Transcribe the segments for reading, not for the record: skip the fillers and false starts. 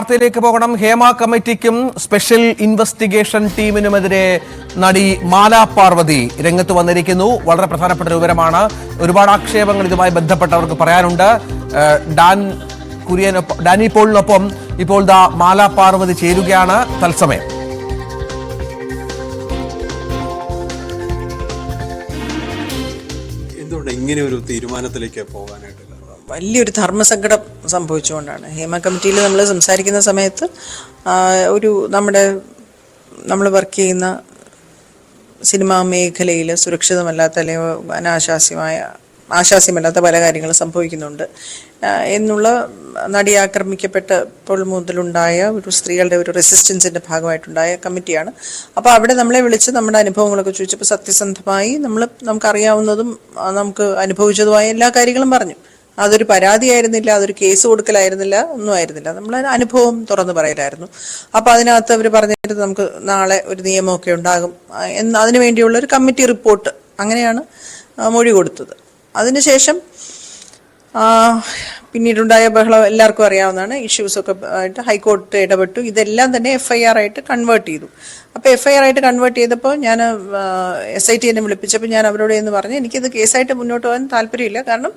വാർത്തയിലേക്ക് പോകണം. Hema കമ്മിറ്റിക്കും special investigation ടീമിനുമെതിരെ നടി മാല പാർവതി രംഗത്ത് വന്നിരിക്കുന്നു. വളരെ പ്രധാനപ്പെട്ട ഒരു വിവരമാണ്. ഒരുപാട് ആക്ഷേപങ്ങൾ ഇതുമായി ബന്ധപ്പെട്ടവർക്ക് പറയാനുണ്ട്. ഡാനി പോളിനൊപ്പം ഇപ്പോൾ മാല പാർവതി ചേരുകയാണ് തത്സമയം. എന്തുകൊണ്ട് ഇങ്ങനെ ഒരു തീരുമാനത്തിലേക്ക് പോകാനായിട്ട്? വലിയൊരു ധർമ്മസങ്കടം സംഭവിച്ചുകൊണ്ടാണ്. ഹേമ കമ്മിറ്റിയിൽ നമ്മൾ സംസാരിക്കുന്ന സമയത്ത് നമ്മൾ വർക്ക് ചെയ്യുന്ന സിനിമാ മേഖലയിൽ സുരക്ഷിതമല്ലാത്ത അല്ലെങ്കിൽ ആശാസ്യമല്ലാത്ത പല കാര്യങ്ങളും സംഭവിക്കുന്നുണ്ട് എന്നുള്ള നടി ആക്രമിക്കപ്പെട്ടപ്പോൾ മുതലുണ്ടായ ഒരു സ്ത്രീകളുടെ ഒരു റെസിസ്റ്റൻസിൻ്റെ ഭാഗമായിട്ടുണ്ടായ കമ്മിറ്റിയാണ്. അപ്പോൾ അവിടെ നമ്മളെ വിളിച്ച് നമ്മുടെ അനുഭവങ്ങളൊക്കെ ചോദിച്ചപ്പോൾ സത്യസന്ധമായി നമുക്കറിയാവുന്നതും നമുക്ക് അനുഭവിച്ചതുമായ എല്ലാ കാര്യങ്ങളും പറഞ്ഞു. അതൊരു പരാതിയായിരുന്നില്ല, അതൊരു കേസ് കൊടുക്കലായിരുന്നില്ല, ഒന്നും ആയിരുന്നില്ല. നമ്മൾ അനുഭവം തുറന്നു പറയലായിരുന്നു. അപ്പോൾ അതിനകത്ത് അവർ പറഞ്ഞിട്ട് നമുക്ക് നാളെ ഒരു നിയമമൊക്കെ ഉണ്ടാകും അതിനു വേണ്ടിയുള്ള ഒരു കമ്മിറ്റി റിപ്പോർട്ട് അങ്ങനെയാണ് മൊഴി കൊടുത്തത്. അതിനുശേഷം പിന്നീടുണ്ടായ ബഹളം എല്ലാവർക്കും അറിയാവുന്നതാണ്. ഇഷ്യൂസൊക്കെ ആയിട്ട് ഹൈക്കോടതി ഇടപെട്ടു. ഇതെല്ലാം തന്നെ FIR ആയിട്ട് കൺവേർട്ട് ചെയ്തു. അപ്പോൾ FIR ആയിട്ട് കൺവേർട്ട് ചെയ്തപ്പോൾ ഞാൻ SIT എന്നെ വിളിപ്പിച്ചപ്പോൾ ഞാൻ അവരോട് എന്ന് പറഞ്ഞു, എനിക്കിത് കേസായിട്ട് മുന്നോട്ട് പോകാൻ താല്പര്യമില്ല. കാരണം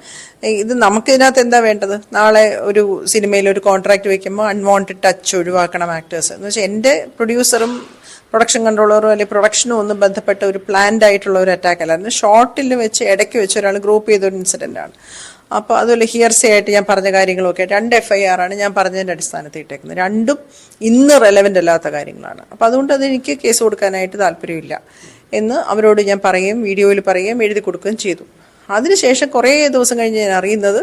ഇത് നമുക്കിതിനകത്ത് എന്താ വേണ്ടത്? നാളെ ഒരു സിനിമയിൽ ഒരു കോൺട്രാക്ട് വയ്ക്കുമ്പോൾ അൺവാണ്ടഡ് ടച്ച് ഒഴിവാക്കണം ആക്ടേഴ്സ് എന്ന് വെച്ചാൽ എൻ്റെ പ്രൊഡ്യൂസറും പ്രൊഡക്ഷൻ കൺട്രോളറും അല്ലെങ്കിൽ പ്രൊഡക്ഷനും ഒന്നും ബന്ധപ്പെട്ട ഒരു പ്ലാൻഡ് ആയിട്ടുള്ള ഒരു അറ്റാക്ക് അല്ലായിരുന്നു. ഷോർട്ടിൽ വെച്ച് ഇടയ്ക്ക് വെച്ച് ഒരാൾ ഗ്രൂപ്പ് ചെയ്തൊരു ഇൻസിഡൻ്റ് ആണ്. അപ്പോൾ അതുപോലെ ഹിയർസേ ആയിട്ട് ഞാൻ പറഞ്ഞ കാര്യങ്ങളൊക്കെ 2 FIR ആണ് ഞാൻ പറഞ്ഞതിൻ്റെ അടിസ്ഥാനത്തിൽ ഇട്ടേക്കുന്നത്. രണ്ടും ഇന്ന് റെലവൻ്റ് അല്ലാത്ത കാര്യങ്ങളാണ്. അപ്പോൾ അതുകൊണ്ട് അതെനിക്ക് കേസ് കൊടുക്കാനായിട്ട് താല്പര്യമില്ല എന്ന് അവരോട് ഞാൻ പറയുകയും വീഡിയോയിൽ പറയുകയും എഴുതി കൊടുക്കുകയും ചെയ്തു. അതിനുശേഷം കുറേ ദിവസം കഴിഞ്ഞ് ഞാൻ അറിയുന്നത്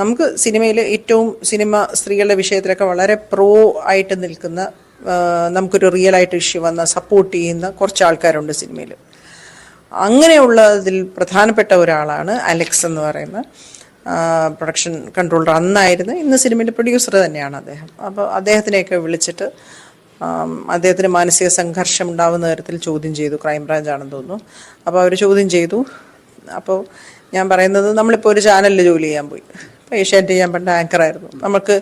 നമുക്ക് സിനിമയിൽ സിനിമ സ്ത്രീകളുടെ വിഷയത്തിലൊക്കെ വളരെ പ്രോ ആയിട്ട് നിൽക്കുന്ന നമുക്കൊരു റിയൽ ആയിട്ട് ഇഷ്യൂ വന്ന സപ്പോർട്ട് ചെയ്യുന്ന കുറച്ച് ആൾക്കാരുണ്ട് സിനിമയിൽ. അങ്ങനെയുള്ളതിൽ പ്രധാനപ്പെട്ട ഒരാളാണ് അലക്സ് എന്ന് പറയുന്ന പ്രൊഡക്ഷൻ കൺട്രോളർ അന്നായിരുന്നു. ഇന്ന് സിനിമയുടെ പ്രൊഡ്യൂസർ തന്നെയാണ് അദ്ദേഹം. അപ്പോൾ അദ്ദേഹത്തിനെയൊക്കെ വിളിച്ചിട്ട് അദ്ദേഹത്തിന് മാനസിക സംഘർഷം ഉണ്ടാകുന്ന തരത്തിൽ ചോദ്യം ചെയ്തു. ക്രൈംബ്രാഞ്ച് ആണെന്ന് തോന്നുന്നു. അപ്പോൾ അവർ ചോദ്യം ചെയ്തു. അപ്പോൾ ഞാൻ പറയുന്നത്, നമ്മളിപ്പോൾ ഒരു ചാനലിൽ ജോലി ചെയ്യാൻ പോയി. ഇപ്പോൾ ഏഷ്യാനെറ്റ് ഞാൻ പണ്ട് ആങ്കറായിരുന്നു. നമുക്ക്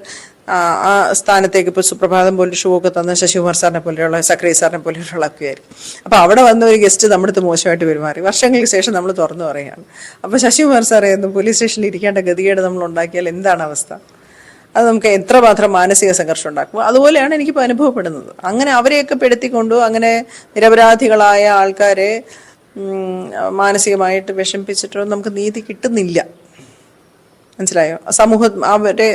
ആ സ്ഥാനത്തേക്ക് ഇപ്പോൾ സുപ്രഭാതം പോലൊരു ഷോ ഒക്കെ തന്ന ശശികുമാർ സാറിനെ പോലെയുള്ള സക്രിയ സാറിനെ പോലെയുള്ള ഒക്കെ ആയിരിക്കും. അപ്പോൾ അവിടെ വന്ന ഒരു ഗസ്റ്റ് നമ്മുടെ അടുത്ത് മോശമായിട്ട് പെരുമാറി. വർഷങ്ങൾക്ക് ശേഷം നമ്മൾ തുറന്നു പറയുകയാണ്. അപ്പോൾ ശശികുമാർ സാറേ എന്ന് പോലീസ് സ്റ്റേഷനിൽ ഇരിക്കേണ്ട ഗതികേട് നമ്മൾ ഉണ്ടാക്കിയാൽ എന്താണ് അവസ്ഥ? അത് നമുക്ക് എത്രമാത്രം മാനസിക സംഘർഷം ഉണ്ടാക്കും. അതുപോലെയാണ് എനിക്കിപ്പോൾ അനുഭവപ്പെടുന്നത്. അങ്ങനെ അവരെയൊക്കെ പെടുത്തിക്കൊണ്ടു അങ്ങനെ നിരപരാധികളായ ആൾക്കാരെ മാനസികമായിട്ട് വിഷമിപ്പിച്ചിട്ടോ നമുക്ക് നീതി കിട്ടുന്നില്ല. മനസ്സിലായോ? സമൂഹം അവരെ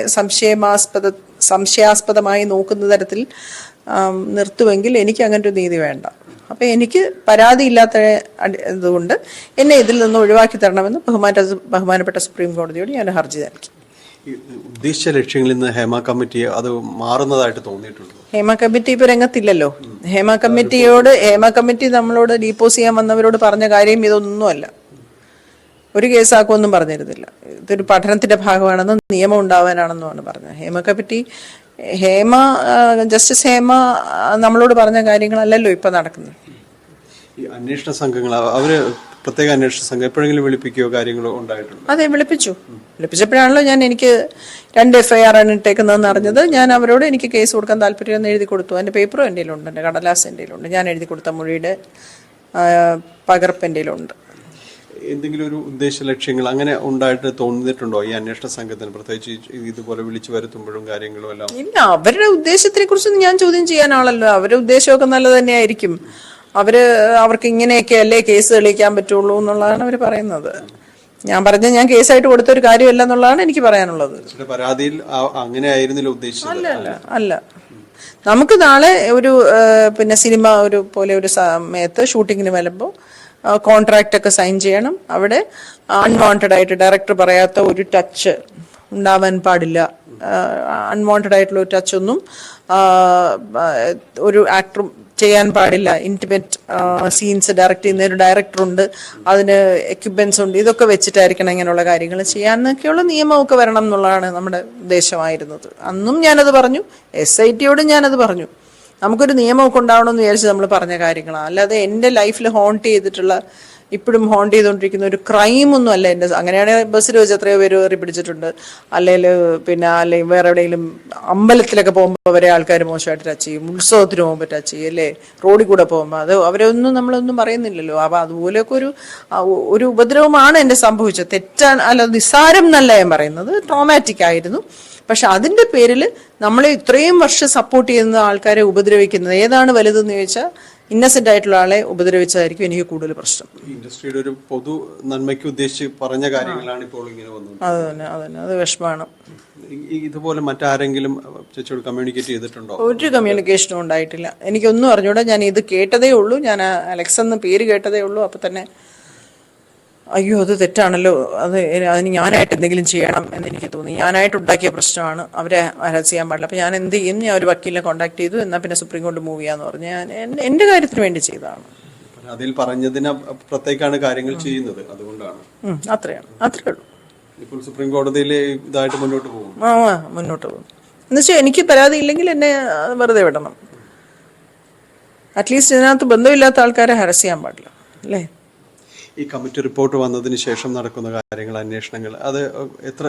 സംശയാസ്പദമായി നോക്കുന്ന തരത്തിൽ നിർത്തുമെങ്കിൽ എനിക്ക് അങ്ങനെ ഒരു നീതി വേണ്ട. അപ്പം എനിക്ക് പരാതിയില്ലാത്ത ഇതുകൊണ്ട് എന്നെ ഇതിൽ നിന്ന് ഒഴിവാക്കി തരണമെന്ന് ബഹുമാനപ്പെട്ട സുപ്രീം കോടതിയോട് ഞാൻ ഹർജി നൽകി. ഉദ്ദേശിച്ച ലക്ഷ്യങ്ങളിൽ നിന്ന് ഹേമ കമ്മിറ്റി അത് മാറുന്നതായിട്ട് തോന്നിയിട്ടുണ്ട്. ഹേമ കമ്മിറ്റി ഇപ്പോൾ രംഗത്തില്ലല്ലോ. ഹേമ കമ്മിറ്റി നമ്മളോട് ഡീപ്പോസ് ചെയ്യാൻ വന്നവരോട് പറഞ്ഞ കാര്യം ഇതൊന്നുമല്ല. ഒരു കേസാക്കുമെന്നും പറഞ്ഞിരുന്നില്ല. ഇതൊരു പഠനത്തിന്റെ ഭാഗമാണെന്നും നിയമം ഉണ്ടാവാനാണെന്നുമാണ് പറഞ്ഞത്. ജസ്റ്റിസ് ഹേമ നമ്മളോട് പറഞ്ഞ കാര്യങ്ങളല്ലല്ലോ ഇപ്പൊ നടക്കുന്നത്. ഈ അന്വേഷണ സംഘങ്ങൾ പ്രത്യേക അന്വേഷണ സംഘം എപ്പോഴെങ്കിലും വിളിപ്പിക്കുകയോ കാര്യങ്ങളോ ഉണ്ടായിട്ടുണ്ട്? അതെ, വിളിപ്പിച്ചപ്പോഴാണല്ലോ എനിക്ക് 2 FIR ആണ് ഇട്ടേക്കുന്നതെന്ന് അറിഞ്ഞത്. ഞാൻ അവരോട് എനിക്ക് കേസ് കൊടുക്കാൻ താല്പര്യം എഴുതി കൊടുത്തു. എൻ്റെ പേപ്പറും എൻ്റെ കയ്യിലുണ്ട്, എൻ്റെ കടലാസ് എൻ്റെ കയ്യിലുണ്ട്. ഞാൻ എഴുതി കൊടുത്ത മൊഴിയുടെ പകർപ്പ് എൻ്റെ കയ്യിലുണ്ട്. എന്തെങ്കിലും ഒരു ഉദ്ദേശ ലക്ഷ്യങ്ങൾ അങ്ങനെ ഉണ്ടായിട്ട് തോന്നിയിട്ടുണ്ടോ ഈ അന്വേഷണ സംഘത്തിന്, പ്രത്യേകിച്ച് ഇതുപോലെ വിളിച്ചു വരുത്തുമ്പോഴും കാര്യങ്ങളും എല്ലാം? ഇല്ല, അവരുടെ ഉദ്ദേശത്തിനെ കുറിച്ചൊന്നും ഞാൻ ചോദ്യം ചെയ്യാനാണല്ലോ. അവരുടെ ഉദ്ദേശമൊക്കെ നല്ലത് തന്നെയായിരിക്കും. അവർക്ക് ഇങ്ങനെയൊക്കെ അല്ലേ കേസ് തെളിയിക്കാൻ പറ്റുള്ളൂ എന്നുള്ളതാണ് അവർ പറയുന്നത്. ഞാൻ കേസായിട്ട് കൊടുത്ത ഒരു കാര്യമല്ല എന്നുള്ളതാണ് എനിക്ക് പറയാനുള്ളത്. പരാതിയിൽ അങ്ങനെ ആയിരുന്നില്ല ഉദ്ദേശിച്ചത്? അല്ല. നമുക്ക് നാളെ ഒരു സിനിമ പോലെ ഒരു സമയത്ത് ഷൂട്ടിങ്ങിന് വരുമ്പോൾ കോൺട്രാക്റ്റ് ഒക്കെ സൈൻ ചെയ്യണം. അവിടെ അൺവാണ്ടഡ് ആയിട്ട് ഡയറക്ടർ പറയാത്ത ഒരു ടച്ച് ഉണ്ടാവാൻ പാടില്ല. അൺവാണ്ടഡ് ആയിട്ടുള്ള ഒരു ടച്ച് ഒന്നും ഒരു ആക്ടറും ചെയ്യാൻ പാടില്ല. ഇന്റിമേറ്റ് സീൻസ് ഡയറക്റ്റ് ചെയ്യുന്ന ഒരു ഡയറക്ടറുണ്ട്, അതിന് എക്യുപ്മെന്റ്സ് ഉണ്ട്. ഇതൊക്കെ വെച്ചിട്ടായിരിക്കണം ഇങ്ങനെയുള്ള കാര്യങ്ങൾ ചെയ്യാനൊക്കെയുള്ള നിയമമൊക്കെ വരണം എന്നുള്ളതാണ് നമ്മുടെ ഉദ്ദേശമായിരുന്നത്. അന്നും ഞാനത് പറഞ്ഞു, SITയോടും ഞാനത് പറഞ്ഞു. നമുക്കൊരു നിയമമൊക്കെ ഉണ്ടാവണമെന്ന് വിചാരിച്ച് നമ്മൾ പറഞ്ഞ കാര്യങ്ങളാണ്. അല്ലാതെ എൻ്റെ ലൈഫിൽ ഹോണ്ട് ചെയ്തിട്ടുള്ള ഇപ്പോഴും ഹോണ്ട് ചെയ്തുകൊണ്ടിരിക്കുന്ന ഒരു ക്രൈമൊന്നും അല്ല എൻ്റെ. അങ്ങനെയാണെങ്കിൽ ബസ്സിൽ വെച്ച് എത്രയോ പേര് കയറി പിടിച്ചിട്ടുണ്ട്. അല്ലെങ്കിൽ വേറെ എവിടെയെങ്കിലും അമ്പലത്തിലൊക്കെ പോകുമ്പോൾ വരെ ആൾക്കാർ മോശമായിട്ട് ടച്ച് ചെയ്യും, ഉത്സവത്തിന് പോകുമ്പോൾ ടച്ച് ചെയ്യും അല്ലേ, റോഡിൽ കൂടെ പോകുമ്പോൾ. അത് അവരൊന്നും നമ്മളൊന്നും പറയുന്നില്ലല്ലോ. അപ്പോൾ അതുപോലെയൊക്കെ ഒരു ഉപദ്രവമാണ് എൻ്റെ സംഭവിച്ചത്. തെറ്റാണ്, അല്ല നിസ്സാരം എന്നല്ല ഞാൻ പറയുന്നത്, ട്രോമാറ്റിക് ആയിരുന്നു. പക്ഷെ അതിൻ്റെ പേരിൽ നമ്മളെ ഇത്രയും വർഷം സപ്പോർട്ട് ചെയ്യുന്ന ആൾക്കാരെ ഉപദ്രവിക്കുന്നത് ഏതാണ് വലുതെന്ന് ചോദിച്ചാൽ ഇന്നസെന്റ് ആയിട്ടുള്ള ആളെ ഉപദ്രവിച്ചതായിരിക്കും എനിക്ക് കൂടുതൽ പ്രശ്നം. ഇൻഡസ്ട്രിയുടെ ഒരു പൊതു നന്മയ്ക്ക് ഉദ്ദേശിച്ച് പറഞ്ഞ കാര്യങ്ങളാണ് ഇപ്പോൾ ഇങ്ങനെ വന്നത്. അത് വിഷമാണ്. ഇതുപോലെ മറ്റാരെങ്കിലും ചേച്ചിയോട് കമ്മ്യൂണിക്കേറ്റ് ചെയ്തിട്ടുണ്ടോ? ഒരു കമ്മ്യൂണിക്കേഷനും ഉണ്ടായിട്ടില്ല. എനിക്കൊന്നും അറിഞ്ഞൂടാ. ഞാൻ ഇത് കേട്ടതേ ഉള്ളൂ. ഞാൻ അലക്സ് എന്ന് പേര് കേട്ടതേ ഉള്ളൂ. അപ്പൊ തന്നെ അയ്യോ അത് തെറ്റാണല്ലോ, അതിന് ഞാനായിട്ട് എന്തെങ്കിലും ചെയ്യണം എന്ന് എനിക്ക് തോന്നി. ഞാനായിട്ട് ഉണ്ടാക്കിയ പ്രശ്നമാണ്, അവരെ ഹരാസ് ചെയ്യാൻ പാടില്ല. അപ്പോൾ ഞാൻ എന്ത് ചെയ്യും, ഞാൻ ഒരു വക്കീലിനെ കോൺടാക്ട് ചെയ്തു. എന്നാൽ പിന്നെ സുപ്രീം കോടതി മൂവ് ചെയ്യാന്ന് പറഞ്ഞു. ഞാൻ എൻ്റെ കാര്യത്തിന് വേണ്ടി ചെയ്തതാണ്. അതിൽ പറഞ്ഞതിന് അപ്പുറത്തേക്കാണ് കാര്യങ്ങൾ ചെയ്യുന്നത്, അതുകൊണ്ടാണ്. അത്രേ ഉള്ളൂ. ഇപ്പോൾ സുപ്രീം കോടതിയിൽ ഇതായിട്ട് മുന്നോട്ട് പോകും. മുന്നോട്ട് പോകും എന്നുവെച്ചാൽ എനിക്ക് പരാതി ഇല്ലെങ്കിൽ എന്നെ വെറുതെ വിടണം. അറ്റ്ലീസ്റ്റ് ഇതിനകത്ത് ബന്ധമില്ലാത്ത ആൾക്കാരെ ഹരാസ് ചെയ്യാൻ പാടില്ല അല്ലേ. ഈ കമ്മിറ്റി റിപ്പോർട്ട് വന്നതിന് ശേഷം നടക്കുന്ന കാര്യങ്ങൾ, അന്വേഷണങ്ങൾ, അത്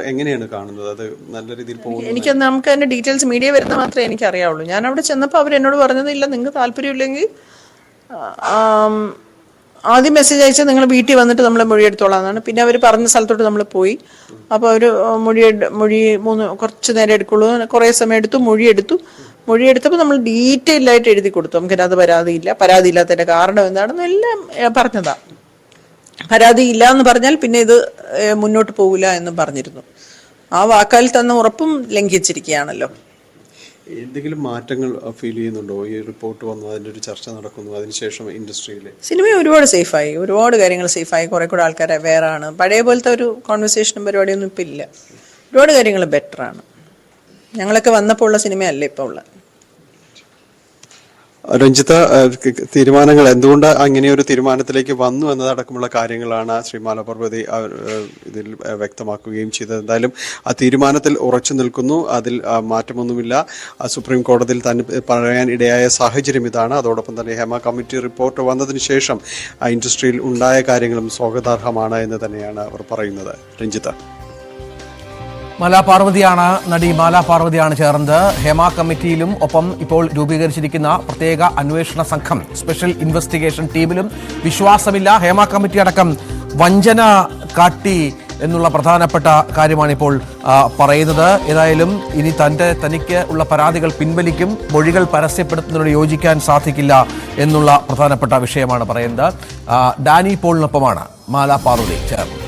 എങ്ങനെയാണ് കാണുന്നത്? അത് നല്ല രീതിയിൽ പോകുന്നു? നമുക്ക് അതിന്റെ ഡീറ്റെയിൽസ് മീഡിയ വരുന്ന മാത്രമേ എനിക്ക് അറിയാവുള്ളൂ. ഞാൻ അവിടെ ചെന്നപ്പോൾ അവരെന്നോട് പറഞ്ഞത്, ഇല്ല നിങ്ങൾക്ക് താല്പര്യമില്ലെങ്കിൽ ആദ്യം മെസ്സേജ് അയച്ചാൽ നിങ്ങൾ വീട്ടിൽ വന്നിട്ട് നമ്മളെ മൊഴിയെടുത്തോളാന്നാണ്. പിന്നെ അവർ പറഞ്ഞ സ്ഥലത്തോട്ട് നമ്മൾ പോയി. അപ്പോൾ അവർ കുറച്ച് നേരം എടുക്കുള്ളൂ, കുറേ സമയം എടുത്തു. മൊഴിയെടുത്തപ്പോൾ നമ്മൾ ഡീറ്റെയിൽ ആയിട്ട് എഴുതി കൊടുത്തു. നമുക്കതിനകത്ത് പരാതിയില്ലാത്തതിന്റെ കാരണം എന്താണെന്ന് എല്ലാം പറഞ്ഞതാ. പരാതിയില്ല എന്ന് പറഞ്ഞാൽ പിന്നെ ഇത് മുന്നോട്ട് പോകില്ല എന്നും പറഞ്ഞിരുന്നു. ആ വാക്കാൽ തന്ന ഉറപ്പും ലംഘിച്ചിരിക്കുകയാണല്ലോ. എന്തെങ്കിലും മാറ്റങ്ങൾ ഫീൽ ചെയ്യുന്നുണ്ടോ? ഈ റിപ്പോർട്ട് വന്നു, അതിൻ്റെ ഒരു ചർച്ച നടക്കുന്നു, അതിനുശേഷം ഇൻഡസ്ട്രിയിൽ സിനിമ ഒരുപാട് സേഫായി, ഒരുപാട് കാര്യങ്ങൾ സേഫായി. കുറെ കൂടെ ആൾക്കാർ അവെയറാണ്. പഴയ പോലത്തെ ഒരു കോൺവെർസേഷനും പരിപാടിയൊന്നും ഇപ്പം ഇല്ല. ഒരുപാട് കാര്യങ്ങൾ ബെറ്ററാണ്. ഞങ്ങളൊക്കെ വന്നപ്പോൾ ഉള്ള സിനിമയല്ല ഇപ്പോൾ ഉള്ള. രഞ്ജിത്ത, തീരുമാനങ്ങൾ എന്തുകൊണ്ട് അങ്ങനെ ഒരു തീരുമാനത്തിലേക്ക് വന്നു എന്നതടക്കമുള്ള കാര്യങ്ങളാണ് ശ്രീ മാലാപാർവതി ഇതിൽ വ്യക്തമാക്കുകയും ചെയ്തത്. എന്തായാലും ആ തീരുമാനത്തിൽ ഉറച്ചു നിൽക്കുന്നു, അതിൽ മാറ്റമൊന്നുമില്ല. സുപ്രീം കോടതിയിൽ തന്നെ പറയാൻ ഇടയായ സാഹചര്യം ഇതാണ്. അതോടൊപ്പം തന്നെ ഹേമ കമ്മിറ്റി റിപ്പോർട്ട് വന്നതിന് ശേഷം ഇൻഡസ്ട്രിയിൽ ഉണ്ടായ കാര്യങ്ങളും സ്വാഗതാർഹമാണ് എന്ന് തന്നെയാണ് അവർ പറയുന്നത്. രഞ്ജിത്ത, നടി മാലാപാർവതിയാണ് ചേർന്നത്. ഹേമ കമ്മിറ്റിയിലും ഒപ്പം ഇപ്പോൾ രൂപീകരിച്ചിരിക്കുന്ന പ്രത്യേക അന്വേഷണ സംഘം, സ്പെഷ്യൽ ഇൻവെസ്റ്റിഗേഷൻ ടീമിലും വിശ്വാസമില്ല. ഹേമ കമ്മിറ്റി അടക്കം വഞ്ചന കാട്ടി എന്നുള്ള പ്രധാനപ്പെട്ട കാര്യമാണ് ഇപ്പോൾ പറയുന്നത്. ഏതായാലും ഇനി തനിക്ക് ഉള്ള പരാതികൾ പിൻവലിക്കും, മൊഴികൾ പരസ്യപ്പെടുത്തുന്നതിനോട് യോജിക്കാൻ സാധിക്കില്ല എന്നുള്ള പ്രധാനപ്പെട്ട വിഷയമാണ് പറയുന്നത്. ഡാനി പോളിനൊപ്പമാണ് മാലാപാർവതി ചേർന്നത്.